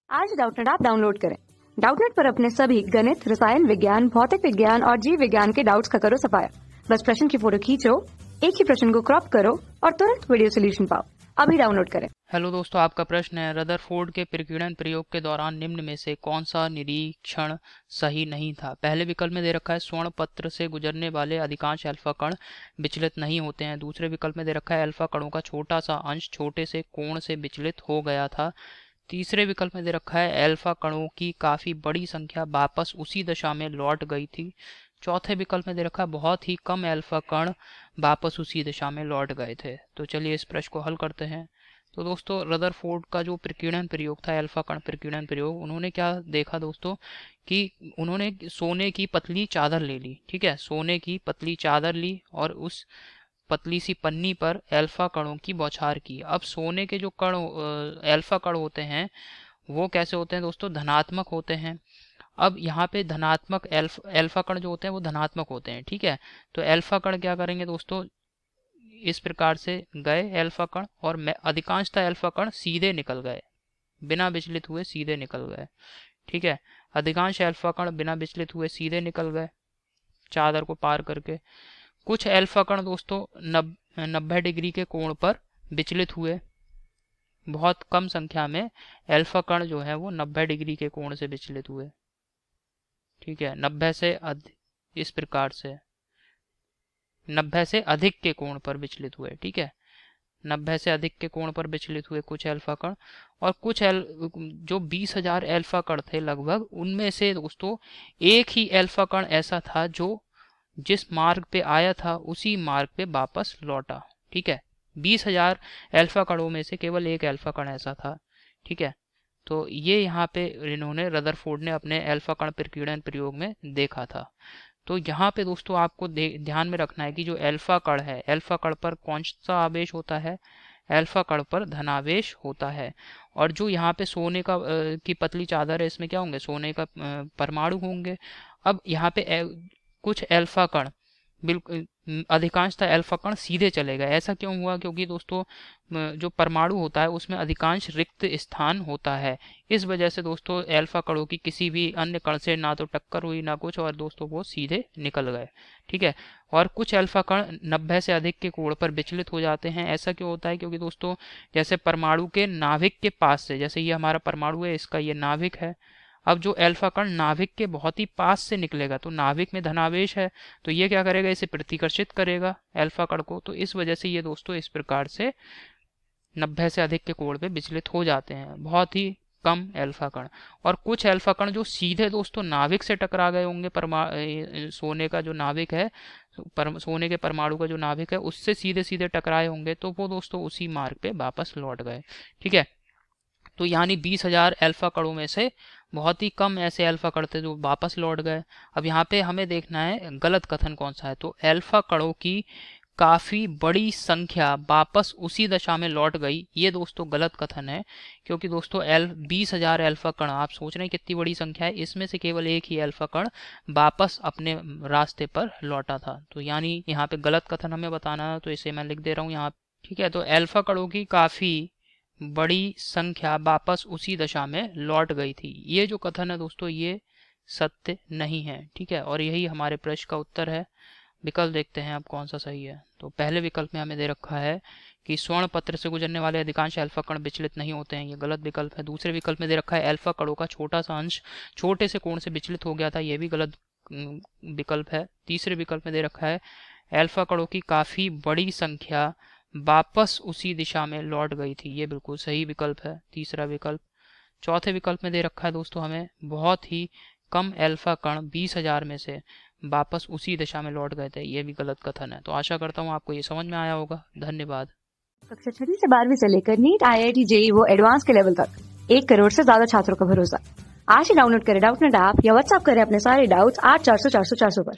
आज Doubtnut app download करें। Doubtnut पर अपने सभी गणित, रसायन विज्ञान, भौतिक विज्ञान और जीव विज्ञान के डाउट्स का करो सफाया। बस प्रश्न की फोटो खींचो, एक ही प्रश्न को क्रॉप करो और तुरंत वीडियो सोल्यूशन पाओ। अभी डाउनलोड करें। हेलो दोस्तों, आपका प्रश्न है रदरफोर्ड के प्रकीर्णन प्रयोग के दौरान निम्न में से कौन सा निरीक्षण सही नहीं था। पहले विकल्प में दे रखा है स्वर्ण पत्र से गुजरने वाले अधिकांश अल्फा कण विचलित नहीं होते हैं। दूसरे विकल्प में दे रखा है अल्फा कणों का छोटा सा अंश छोटे से कोण से विचलित हो गया था। तीसरे विकल्प में दे रखा है अल्फा कणों की काफी बड़ी संख्या वापस उसी दशा में लौट गई थी। चौथे विकल्प में दे रखा है बहुत ही कम अल्फा कण वापस उसी दिशा में लौट गए थे। तो चलिए इस प्रश्न को हल करते हैं। तो दोस्तों, रदरफोर्ड का जो प्रकीर्णन प्रयोग था, अल्फा कण प्रकीर्णन प्रयोग, उन्होंने क्या देखा दोस्तों कि उन्होंने सोने की पतली चादर ले ली। ठीक है, सोने की पतली चादर ली और उस पतली सी पन्नी पर अल्फा कणों की बौछार की। अब सोने के जो कण अल्फा कण होते हैं वो कैसे होते हैं दोस्तों, धनात्मक होते हैं। अब यहाँ पे धनात्मक अल्फा कण जो होते हैं वो धनात्मक होते हैं। ठीक है, तो अल्फा कण क्या करेंगे दोस्तों, इस प्रकार से गए अल्फा कण और अधिकांशतः अल्फा कण सीधे निकल गए, बिना विचलित हुए सीधे निकल गए। ठीक है, अधिकांश अल्फा कण बिना विचलित हुए सीधे निकल गए चादर को पार करके। कुछ अल्फा कण दोस्तों 90 डिग्री के कोण पर विचलित हुए। बहुत कम संख्या में अल्फा कण जो है वो 90 डिग्री के कोण से विचलित हुए। ठीक है, 90 से इस प्रकार से 90 से अधिक के कोण पर विचलित हुए। ठीक है, 90 से अधिक के कोण पर विचलित हुए कुछ अल्फा कण, और कुछ जो 20,000 अल्फा कण थे लगभग, उनमें से दोस्तों एक ही अल्फा कण ऐसा था जो जिस मार्ग पे आया था उसी मार्ग पे वापस लौटा। ठीक है, 20,000 अल्फा कणों में से केवल एक अल्फा कण ऐसा था। ठीक है, तो ये यहाँ पे इन्होंने रदरफोर्ड ने अपने अल्फा कण प्रकीर्णन प्रयोग में देखा था। तो यहाँ पे दोस्तों आपको ध्यान में रखना है कि जो अल्फा कण है, अल्फा कण पर कौन सा आवेश होता है, अल्फा कण पर धनावेश होता है। और जो यहाँ पे सोने का की पतली चादर है, इसमें क्या होंगे, सोने का परमाणु होंगे। अब यहाँ पे कुछ अल्फा कण बिल्कुल अधिकांशतः अल्फा कण सीधे चले गए। ऐसा क्यों हुआ, क्योंकि दोस्तों जो परमाणु होता है उसमें अधिकांश रिक्त स्थान होता है। इस वजह से दोस्तों अल्फा कणों की किसी भी अन्य कण से ना तो टक्कर हुई ना कुछ, और दोस्तों वो सीधे निकल गए। ठीक है, और कुछ अल्फा कण 90 से अधिक के कोण पर विचलित हो जाते हैं। ऐसा क्यों होता है, क्योंकि दोस्तों जैसे परमाणु के नाभिक के पास से, जैसे ये हमारा परमाणु है, इसका ये नाभिक है। अब जो अल्फा कण नाभिक के बहुत ही पास से निकलेगा तो नाभिक में धनावेश है, तो ये क्या करेगा, इसे प्रतिकर्षित करेगा अल्फा कण को। तो इस वजह से ये दोस्तों इस प्रकार से 90 से अधिक के कोण पे विचलित हो जाते हैं, बहुत ही कम अल्फा कण। और कुछ अल्फा कण जो सीधे दोस्तों नाभिक से टकरा गए होंगे, सोने का जो नाभिक है, सोने के परमाणु का जो नाभिक है उससे सीधे सीधे टकराए होंगे, तो वो दोस्तों उसी मार्ग पे वापस लौट गए। ठीक है, तो यानी 20,000 अल्फा कणों में से बहुत ही कम ऐसे अल्फा कण थे जो वापस लौट गए। अब यहाँ पे हमें देखना है गलत कथन कौन सा है। तो अल्फा कणों की काफी बड़ी संख्या वापस उसी दशा में लौट गई, ये दोस्तों गलत कथन है। क्योंकि दोस्तों 20,000 अल्फा कण, आप सोच रहे हैं कितनी बड़ी संख्या है, इसमें से केवल एक ही अल्फा कण वापस अपने रास्ते पर लौटा था। तो यानी यहाँ पे गलत कथन हमें बताना है, तो इसे मैं लिख दे रहा हूँ यहाँ। ठीक है, तो अल्फा कणों की काफी बड़ी संख्या वापस उसी दशा में लौट गई थी, ये जो कथन है दोस्तों ये सत्य नहीं है। ठीक है, और यही हमारे प्रश्न का उत्तर है। विकल्प देखते हैं अब कौन सा सही है। तो पहले विकल्प में हमें दे रखा है कि स्वर्ण पत्र से गुजरने वाले अधिकांश अल्फा कण विचलित नहीं होते हैं, ये गलत विकल्प है। दूसरे विकल्प में दे रखा है अल्फा कणों का छोटा सा अंश छोटे से कोण से विचलित हो गया था, यह भी गलत विकल्प है। तीसरे विकल्प में दे रखा है अल्फा कणों की काफी बड़ी संख्या वापस उसी दिशा में लौट गई थी, ये बिल्कुल सही विकल्प है, तीसरा विकल्प। चौथे विकल्प में दे रखा है दोस्तों हमें बहुत ही कम अल्फा कण 20,000 में से वापस उसी दिशा में लौट गए थे, ये भी गलत कथन है। तो आशा करता हूँ आपको ये समझ में आया होगा। धन्यवाद। कक्षा 6 से 12वीं से लेकर नीट, IIT, JEE वो एडवांस के लेवल तक 1 करोड़ से ज्यादा छात्रों का भरोसा। आज ही डाउनलोड करें डाउटनेट ऐप या व्हाट्सएप करें अपने सारे डाउट्स 8400 400 400 पर।